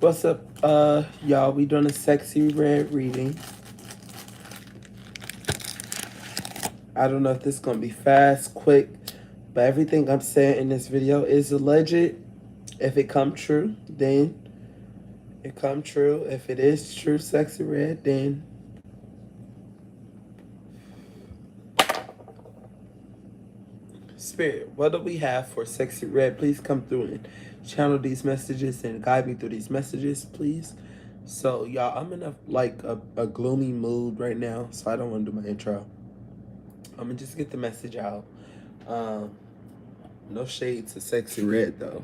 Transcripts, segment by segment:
What's up, y'all? We doing a sexy red reading. I don't know if this is gonna be fast, quick, but everything I'm saying in this video is alleged. If it come true, then it come true. If it is true, sexy red, then Spirit, what do we have for sexy red? Please come through and channel these messages and guide me through these messages, please. So, y'all, I'm in a gloomy mood right now, so I don't want to do my intro. I'm gonna just get the message out. Um, no shade to sexy red though.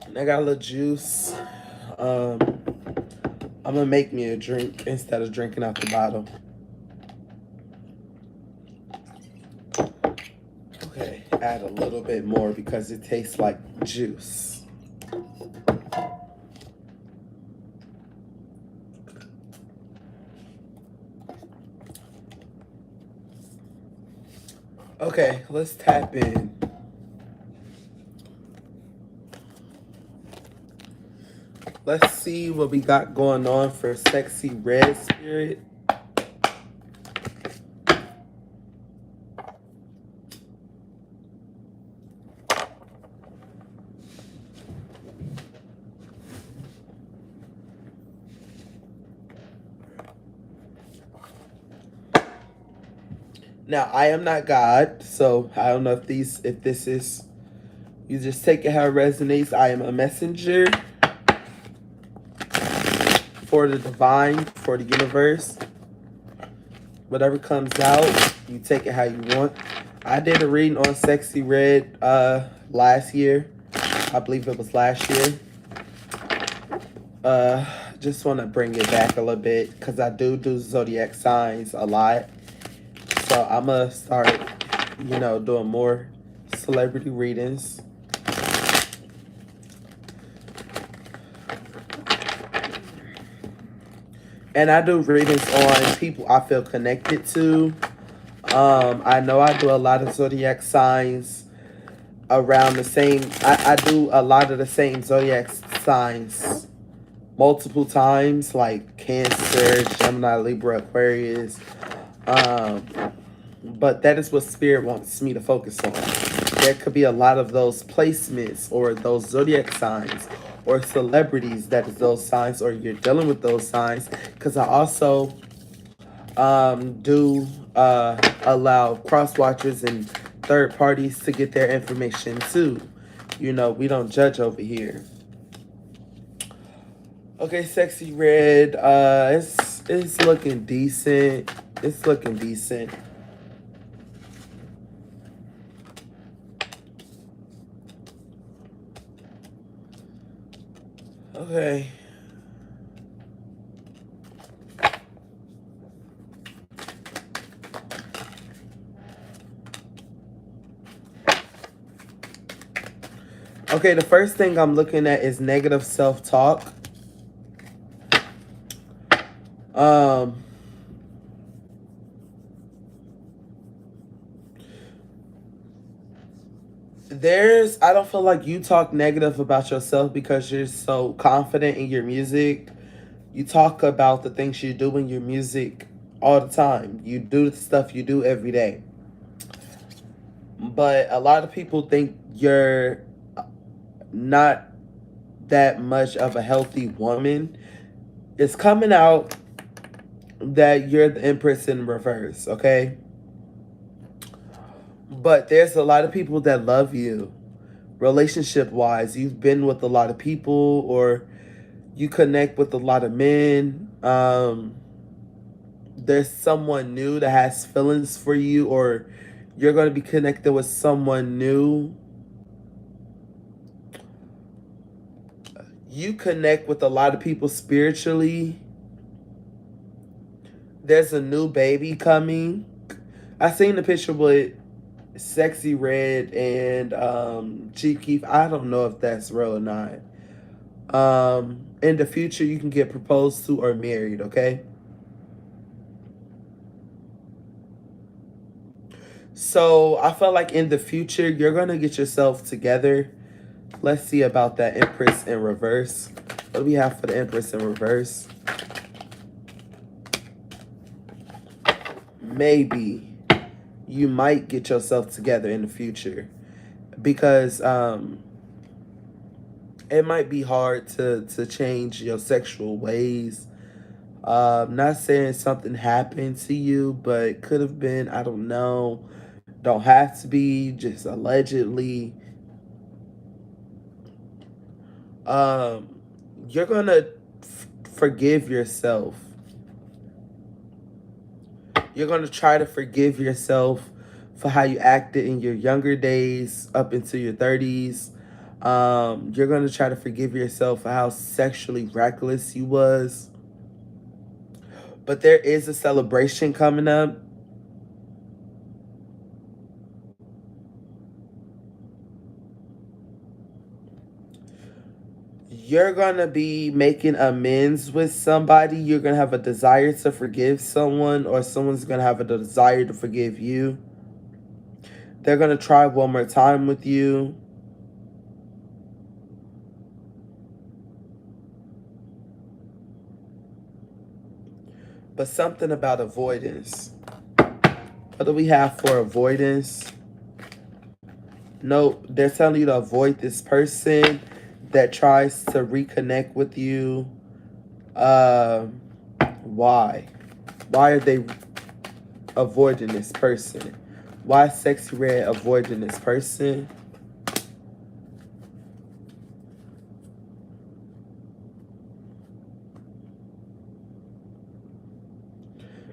And I got a little juice. I'm gonna make me a drink instead of drinking out the bottle. Okay, add a little bit more because it tastes like juice. Okay, let's tap in. Let's see what we got going on for sexy red spirit. Now, I am not God, so I don't know if this is, you just take it how it resonates. I am a messenger for the divine, for the universe. Whatever comes out, you take it how you want. I did a reading on sexy red last year. I believe it was last year. Just want to bring it back a little bit because I do zodiac signs a lot. So I'm going to start, doing more celebrity readings. And I do readings on people I feel connected to. I know I do a lot of zodiac signs around the same. I do a lot of the same zodiac signs multiple times, like Cancer, Gemini, Libra, Aquarius. But that is what Spirit wants me to focus on. There could be a lot of those placements or those zodiac signs or celebrities that is those signs, or you're dealing with those signs, because I also do allow cross watchers and third parties to get their information too. We don't judge over here. Okay, sexy red. It's looking decent. It's looking decent. Okay. Okay, the first thing I'm looking at is negative self-talk. I don't feel like you talk negative about yourself because you're so confident in your music. You talk about the things you do in your music all the time. You do the stuff you do every day. But a lot of people think you're not that much of a healthy woman. It's coming out that you're the Empress in reverse, okay? But there's a lot of people that love you. Relationship-wise, you've been with a lot of people, or you connect with a lot of men. There's someone new that has feelings for you, or you're going to be connected with someone new. You connect with a lot of people spiritually. There's a new baby coming. I seen the picture with Sexy Red and Chief Keef. I don't know if that's real or not. In the future, you can get proposed to or married, okay? So I feel like in the future you're gonna get yourself together. Let's see about that Empress in reverse. What do we have for the Empress in reverse? Maybe you might get yourself together in the future because it might be hard to change your sexual ways. Not saying something happened to you, but it could have been. I don't know. Don't have to be. Just allegedly. Um, you're gonna forgive yourself. You're gonna try to forgive yourself for how you acted in your younger days up into your 30s. You're gonna try to forgive yourself for how sexually reckless you was. But there is a celebration coming up. You're gonna be making amends with somebody. You're gonna have a desire to forgive someone, or someone's gonna have a desire to forgive you. They're gonna try one more time with you. But something about avoidance. What do we have for avoidance? No, they're telling you to avoid this person that tries to reconnect with you. Uh, why? Why are they avoiding this person? Why is Sexy Red avoiding this person?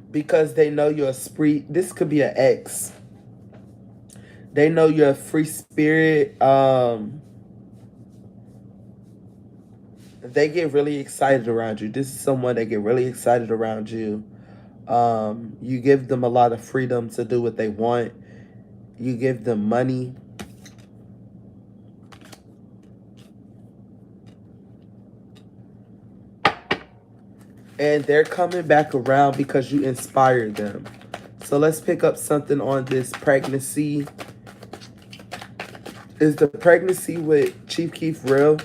Because they know you're a spree. This could be an ex. They know you're a free spirit. They get really excited around you. This is someone that get really excited around you. You give them a lot of freedom to do what they want. You give them money. And they're coming back around because you inspired them. So let's pick up something on this pregnancy. Is the pregnancy with Chief Keef real?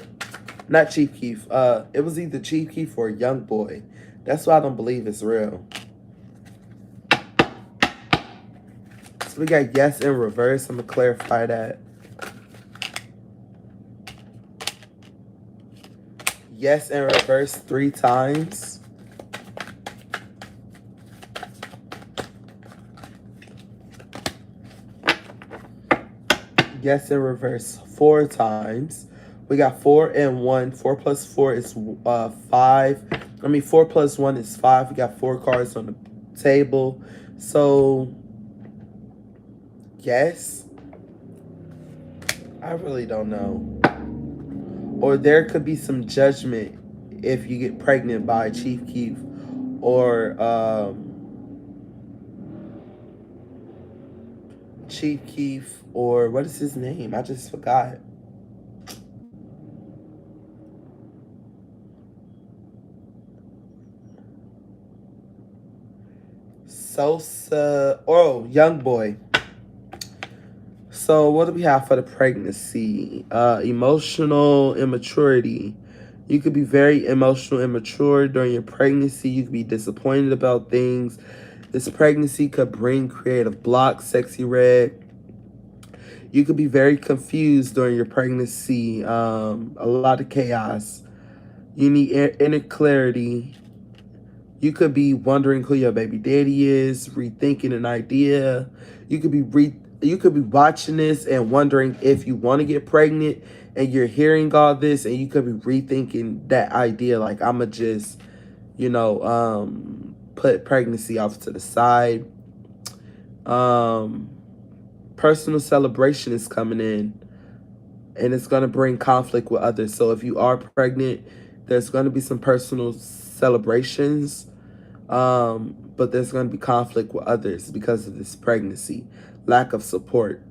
Not Chief Keef. It was either Chief Keef or Young Boy. That's why I don't believe it's real. So we got yes in reverse. I'm gonna clarify that. Yes in reverse 3 times. Yes in reverse 4 times. We got 4 and 1. 4 plus 4 is 5. 4 plus 1 is 5. We got 4 cards on the table. So, yes. I really don't know. Or there could be some judgment if you get pregnant by Chief Keef or Chief Keef, or what is his name? I just forgot. Sosa. Oh, Young Boy. So what do we have for the pregnancy? Emotional immaturity. You could be very emotional immature during your pregnancy. You could be disappointed about things. This pregnancy could bring creative blocks, Sexy Red. You could be very confused during your pregnancy. A lot of chaos. You need inner clarity. You could be wondering who your baby daddy is, rethinking an idea. You could be you could be watching this and wondering if you want to get pregnant, and you're hearing all this and you could be rethinking that idea, like I'ma just, put pregnancy off to the side. Um Personal celebration is coming in, and it's going to bring conflict with others. So if you are pregnant, there's going to be some personal celebrations, but there's going to be conflict with others because of this pregnancy, lack of support.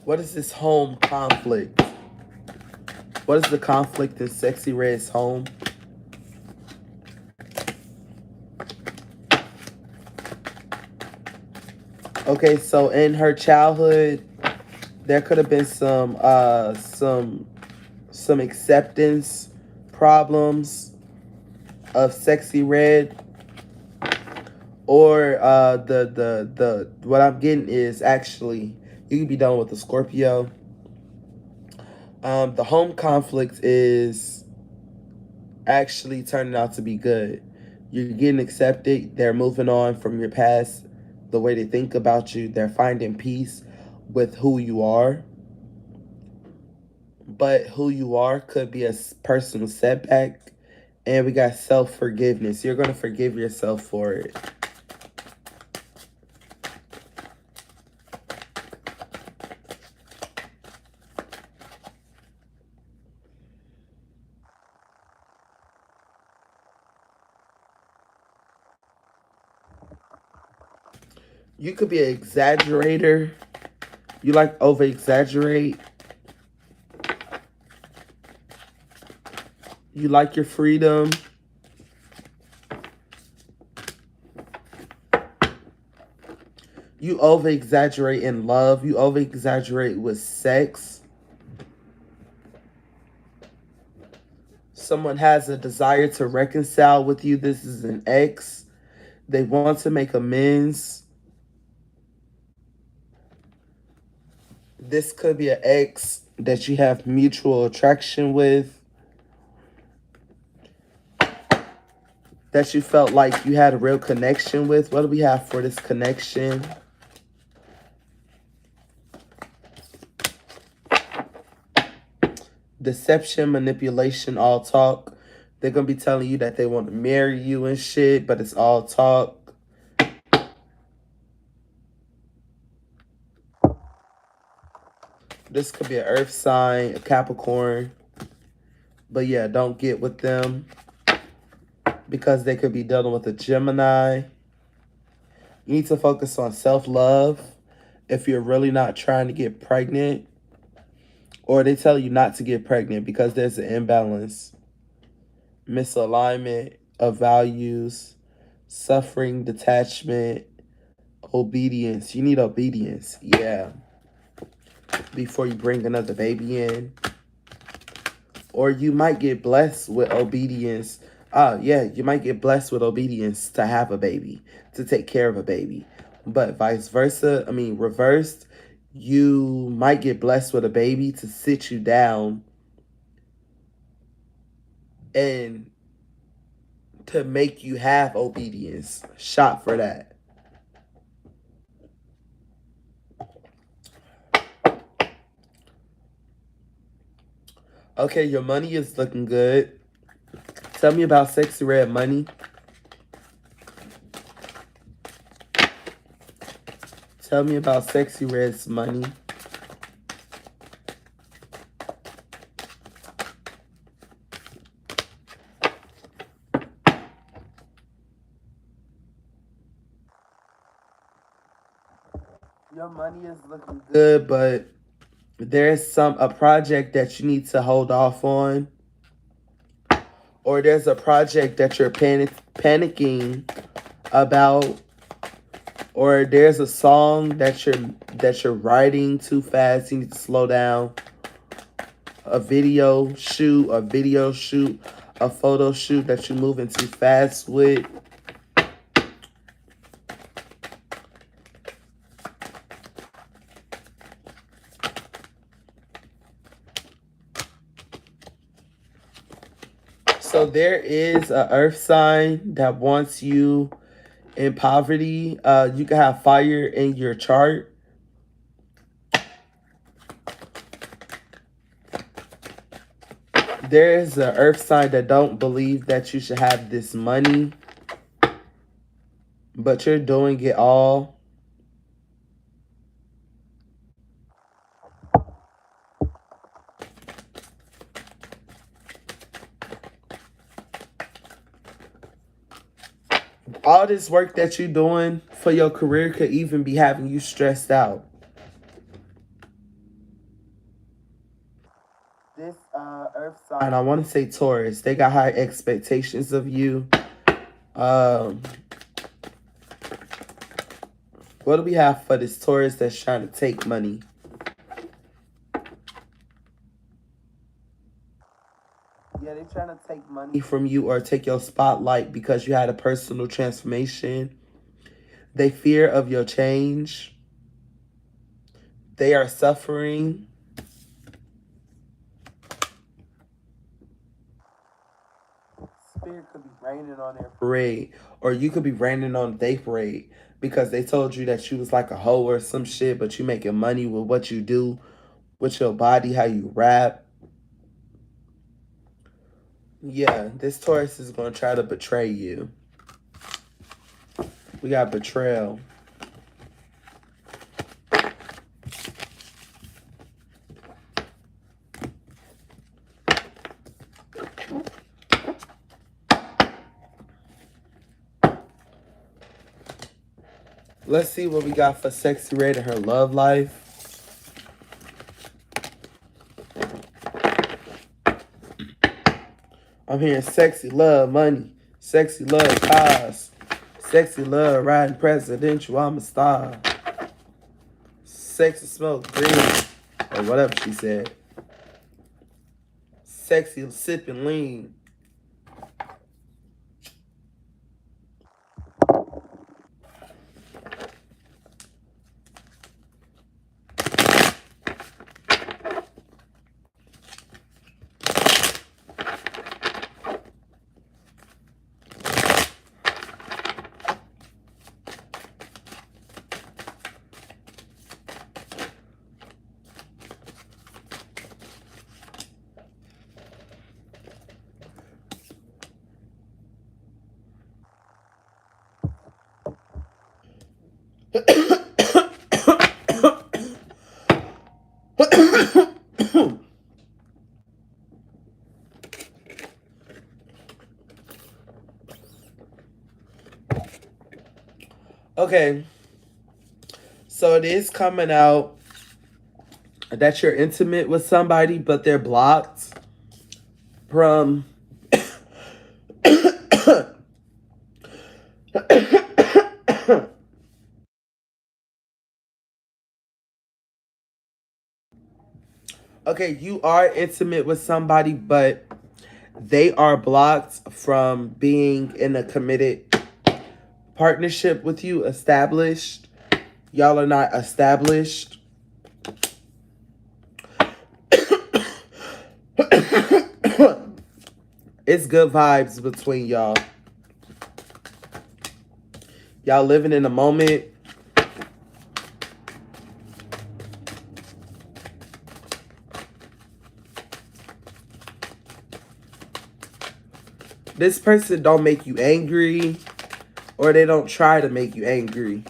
What is this home conflict? What is the conflict in Sexy Red's home? Okay, so in her childhood, there could have been some acceptance problems of Sexy Red, or the what I'm getting is actually you could be done with the Scorpio. The home conflict is actually turning out to be good. You're getting accepted. They're moving on from your past, the way they think about you. They're finding peace with who you are. But who you are could be a personal setback. And we got self forgiveness. You're going to forgive yourself for it. You could be an exaggerator. You like over exaggerate. You like your freedom. You over exaggerate in love. You over exaggerate with sex. Someone has a desire to reconcile with you. This is an ex. They want to make amends. This could be an ex that you have mutual attraction with, that you felt like you had a real connection with. What do we have for this connection? Deception, manipulation, all talk. They're going to be telling you that they want to marry you and shit, but it's all talk. This could be an earth sign, a Capricorn. But yeah, don't get with them because they could be dealing with a Gemini. You need to focus on self-love if you're really not trying to get pregnant. Or they tell you not to get pregnant because there's an imbalance. Misalignment of values, suffering, detachment, obedience. You need obedience, yeah, before you bring another baby in. Or you might get blessed with obedience. Yeah, you might get blessed with obedience to have a baby, to take care of a baby. But vice versa, I mean, reversed, you might get blessed with a baby to sit you down and to make you have obedience. Shot for that. Okay, your money is looking good. Tell me about Sexy Red money. Tell me about Sexy Red's money. Your money is looking good, but there's a project that you need to hold off on, or there's a project that you're panicking about, or there's a song that you're writing too fast. You need to slow down. A video shoot, a photo shoot that you're moving too fast with. So there is a earth sign that wants you in poverty. You can have fire in your chart. There is an earth sign that don't believe that you should have this money, but you're doing it all. All this work that you're doing for your career could even be having you stressed out. This Earth sign, I want to say Taurus. They got high expectations of you. Um, what do we have for this Taurus that's trying to take money? Yeah, they're trying to take money from you or take your spotlight because you had a personal transformation. They fear of your change. They are suffering. Spirit could be raining on their parade, or you could be raining on their parade because they told you that you was like a hoe or some shit, but you making money with what you do, with your body, how you rap. Yeah, this Taurus is going to try to betray you. We got betrayal. Let's see what we got for Sexy Red and her love life. I'm hearing sexy love money, sexy love cars, sexy love riding presidential. I'm a star. Sexy smoke green, or whatever she said. Sexy sipping lean. Okay, so it is coming out that you're intimate with somebody, but they're blocked from. Okay, you are intimate with somebody, but they are blocked from being in a committed partnership with you, established. Y'all are not established. It's good vibes between y'all. Y'all living in the moment. This person don't make you angry, or they don't try to make you angry.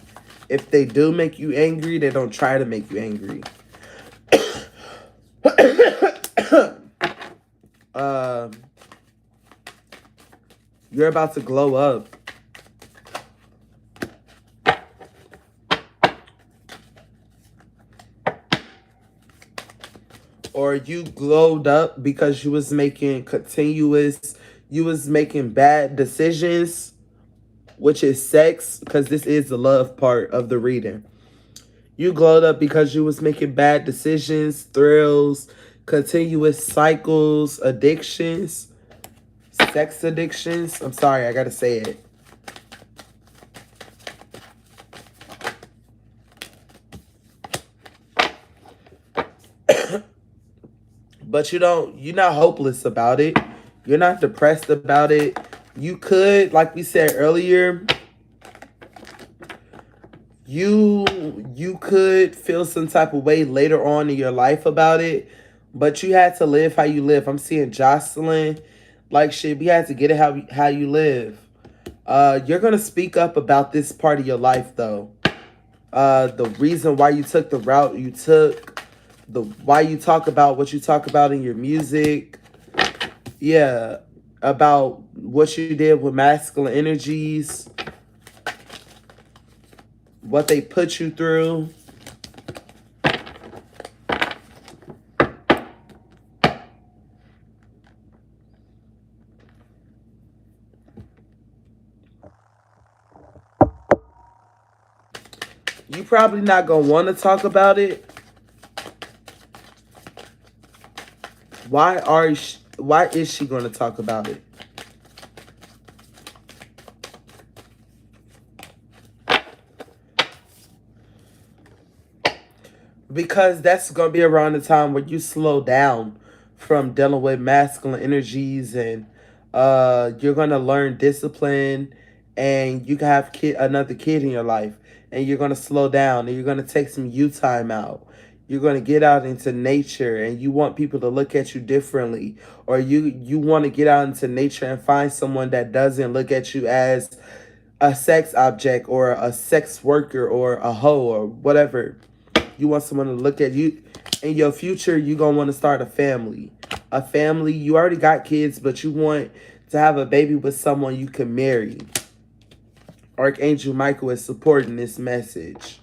If they do make you angry, they don't try to make you angry. You're about to glow up. Or you glowed up because you was making bad decisions, which is sex, because this is the love part of the reading. You glowed up because you was making bad decisions, thrills, continuous cycles, addictions, sex addictions. I'm sorry, I gotta say it. But you're not hopeless about it. You're not depressed about it. You could, like we said earlier, you could feel some type of way later on in your life about it, but you had to live how you live. I'm seeing Jocelyn, like shit, we had to get it how you live. You're gonna speak up about this part of your life though. The reason why you took the route you took, the why you talk about what you talk about in your music. Yeah, about what you did with masculine energies, what they put you through. probably not gonna want to talk about it. Why is she gonna talk about it? Because that's gonna be around the time where you slow down from dealing with masculine energies, and you're gonna learn discipline, and you can have another kid in your life, and you're gonna slow down, and you're gonna take some you time out. You're gonna get out into nature, and you want people to look at you differently, or you want to get out into nature and find someone that doesn't look at you as a sex object or a sex worker or a hoe or whatever. You want someone to look at you. In your future, you're going to want to start a family. A family, you already got kids, but you want to have a baby with someone you can marry. Archangel Michael is supporting this message.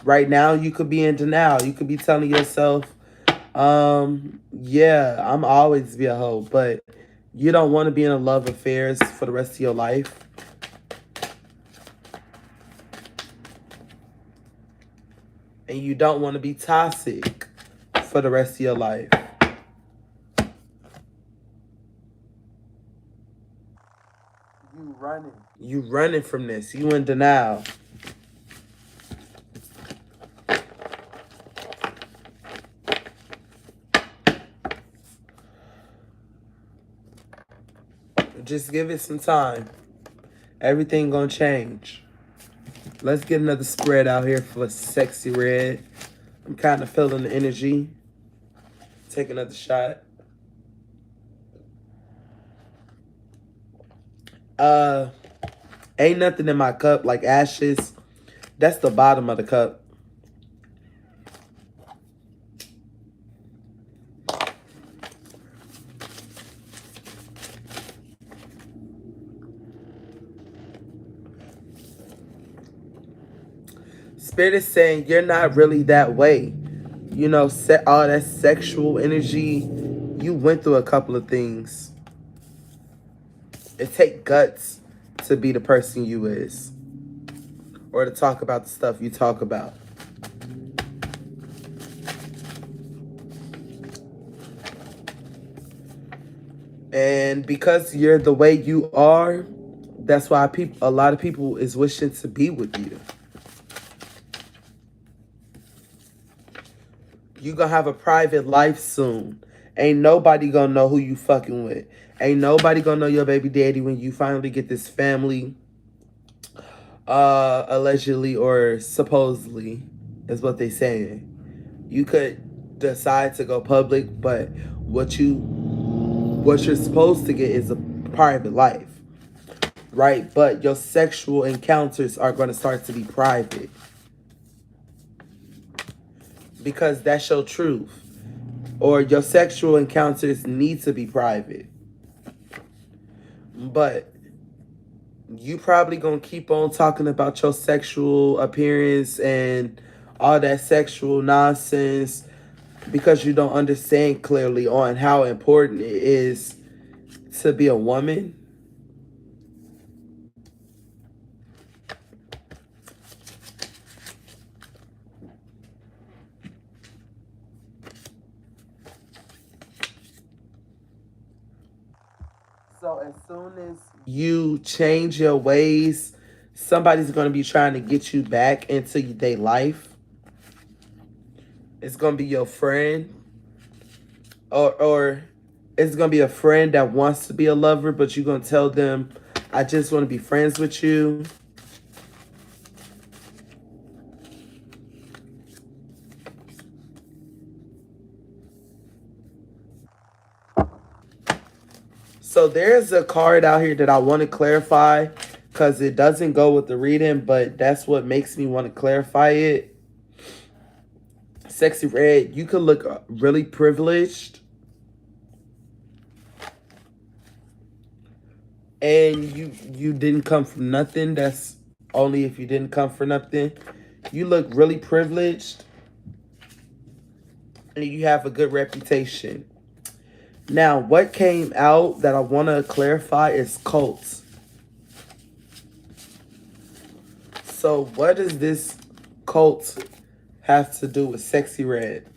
Right now, you could be in denial. You could be telling yourself, yeah, I'm always be a hoe, but you don't want to be in a love affairs for the rest of your life. And you don't want to be toxic for the rest of your life. You running from this. You in denial. Just give it some time. Everything gonna change. Let's get another spread out here for Sexy Red. I'm kind of feeling the energy. Take another shot. Ain't nothing in my cup like ashes. That's the bottom of the cup. Spirit is saying you're not really that way. You know, all that sexual energy. You went through a couple of things. It takes guts to be the person you is. Or to talk about the stuff you talk about. And because you're the way you are, that's why a lot of people is wishing to be with you. You gonna have a private life soon. Ain't nobody gonna know who you fucking with. Ain't nobody gonna know your baby daddy when you finally get this family. Allegedly or supposedly is what they saying. You could decide to go public, but what you're supposed to get is a private life. Right? But your sexual encounters are gonna start to be private. Because that's your truth. Or your sexual encounters need to be private. But you probably gonna keep on talking about your sexual appearance and all that sexual nonsense because you don't understand clearly on how important it is to be a woman. So as soon as you change your ways, somebody's going to be trying to get you back into their life. It's going to be your friend. Or it's going to be a friend that wants to be a lover, but you're going to tell them, I just want to be friends with you. So there's a card out here that I want to clarify because it doesn't go with the reading, but that's what makes me want to clarify it. Sexy Red, you could look really privileged. And you didn't come from nothing. That's only if you didn't come from nothing. You look really privileged. And you have a good reputation. Now, what came out that I want to clarify is cults. So what does this cult have to do with Sexy Red?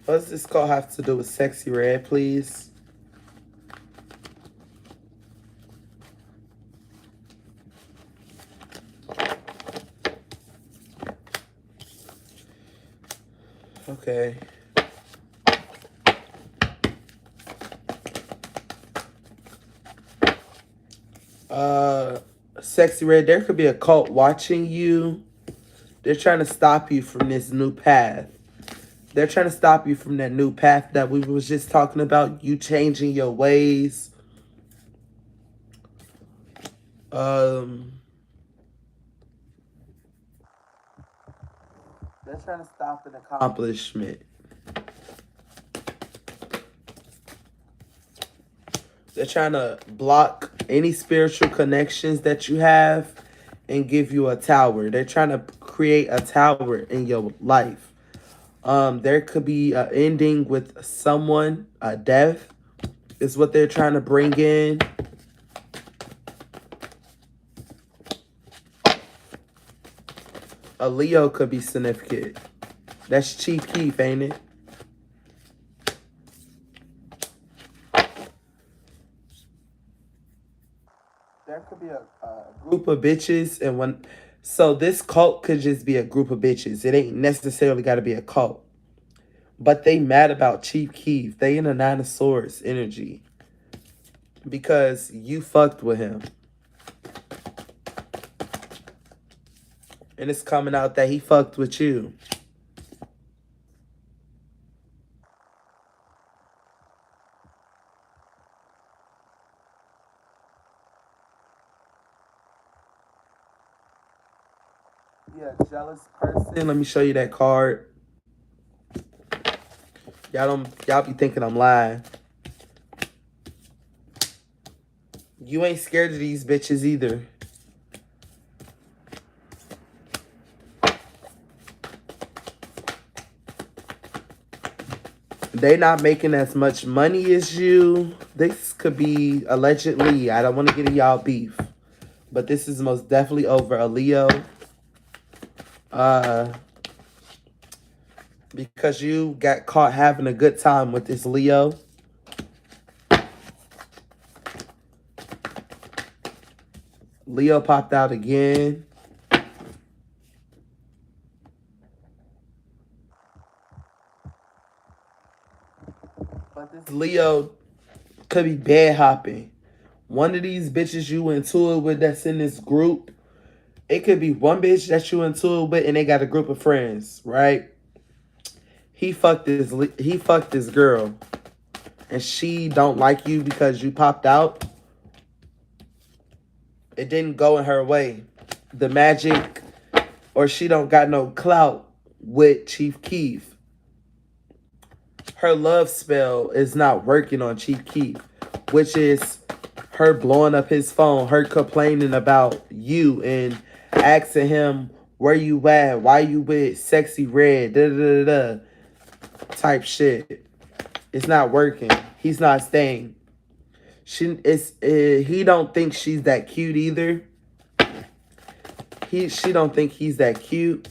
What does this cult have to do with Sexy Red, please? Okay. Sexy Red, there could be a cult watching you. They're trying to stop you from this new path. They're trying to stop you from that new path that we was just talking about. You changing your ways. Um, they're trying to stop an accomplishment. They're trying to block any spiritual connections that you have and give you a tower. They're trying to create a tower in your life. There could be an ending with someone, a death is what they're trying to bring in. A Leo could be significant. That's Chief Keef, ain't it? There could be a group of bitches and one. So this cult could just be a group of bitches. It ain't necessarily got to be a cult. But they mad about Chief Keef. They in a Nine of Swords energy. Because you fucked with him. And it's coming out that he fucked with you. Yeah, jealous person. Let me show you that card. Y'all be thinking I'm lying. You ain't scared of these bitches either. They not making as much money as you. This could be allegedly. I don't want to get in y'all beef. But this is most definitely over a Leo. Because you got caught having a good time with this Leo. Leo popped out again. But this Leo could be bed hopping. One of these bitches you into it with that's in this group. It could be one bitch that you into it with and they got a group of friends, right? He fucked this girl. And she don't like you because you popped out. It didn't go in her way. The magic, or she don't got no clout with Chief Keef. Her love spell is not working on Chief Keef, which is her blowing up his phone, her complaining about you and asking him where you at, why you with Sexy Red, da da da da, type shit. It's not working. He's not staying. He don't think she's that cute either. She don't think he's that cute.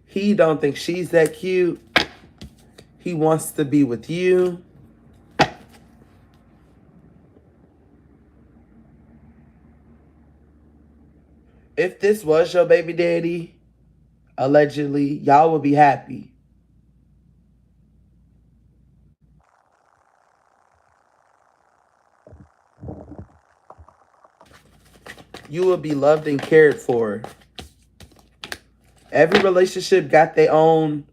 He don't think she's that cute. He wants to be with you. If this was your baby daddy, allegedly, y'all would be happy. You will be loved and cared for. Every relationship got their own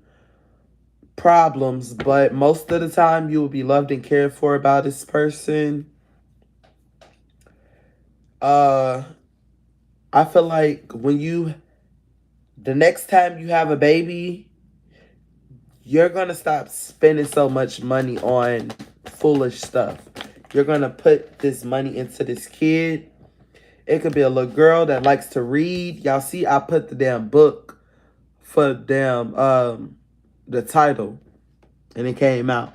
problems, but most of the time you will be loved and cared for by this person. I feel like the next time you have a baby, you're gonna stop spending so much money on foolish stuff. You're gonna put this money into this kid. It could be a little girl that likes to read. Y'all see, I put the damn book for damn the title, and it came out.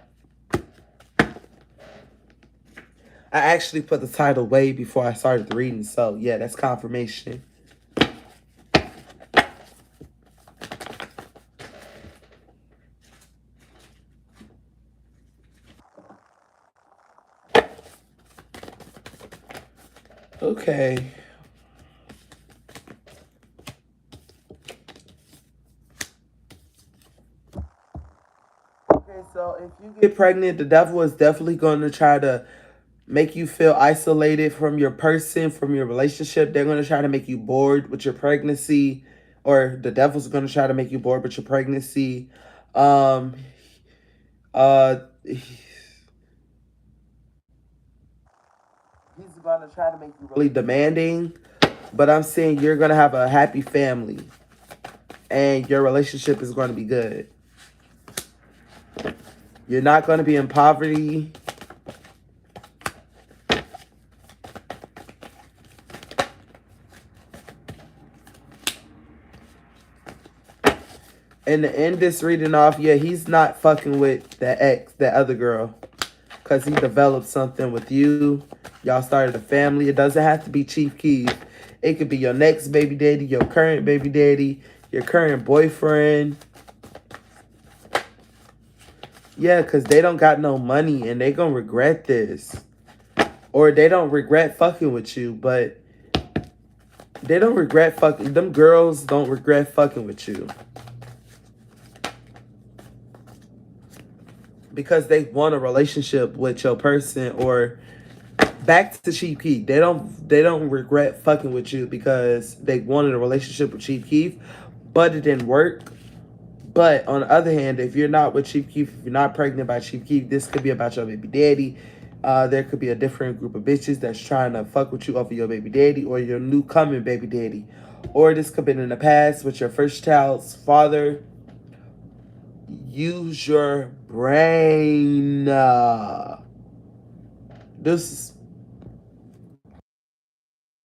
I actually put the title way before I started reading, so yeah, that's confirmation. Okay. Okay, so if you get pregnant, the devil is definitely going to try to make you feel isolated from your person, from your relationship. They're going to try to make you bored with your pregnancy, or the devil's going to try to make you bored with your pregnancy. Um, he's going to try to make you really demanding, but I'm saying you're going to have a happy family and your relationship is going to be good. You're not going to be in poverty. And to end this reading off, yeah, he's not fucking with that other girl. Because he developed something with you. Y'all started a family. It doesn't have to be Chief Keef. It could be your next baby daddy, your current baby daddy, your current boyfriend. Yeah, because they don't got no money and they gonna regret this. Or they don't regret fucking with you, but they don't regret fucking. Them girls don't regret fucking with you. Because they want a relationship with your person. Or back to Chief Keef. They don't regret fucking with you because they wanted a relationship with Chief Keef, but it didn't work. But on the other hand, if you're not with Chief Keef, if you're not pregnant by Chief Keef, this could be about your baby daddy. There could be a different group of bitches that's trying to fuck with you over your baby daddy or your new coming baby daddy. Or this could have been in the past with your first child's father. Use your brain. This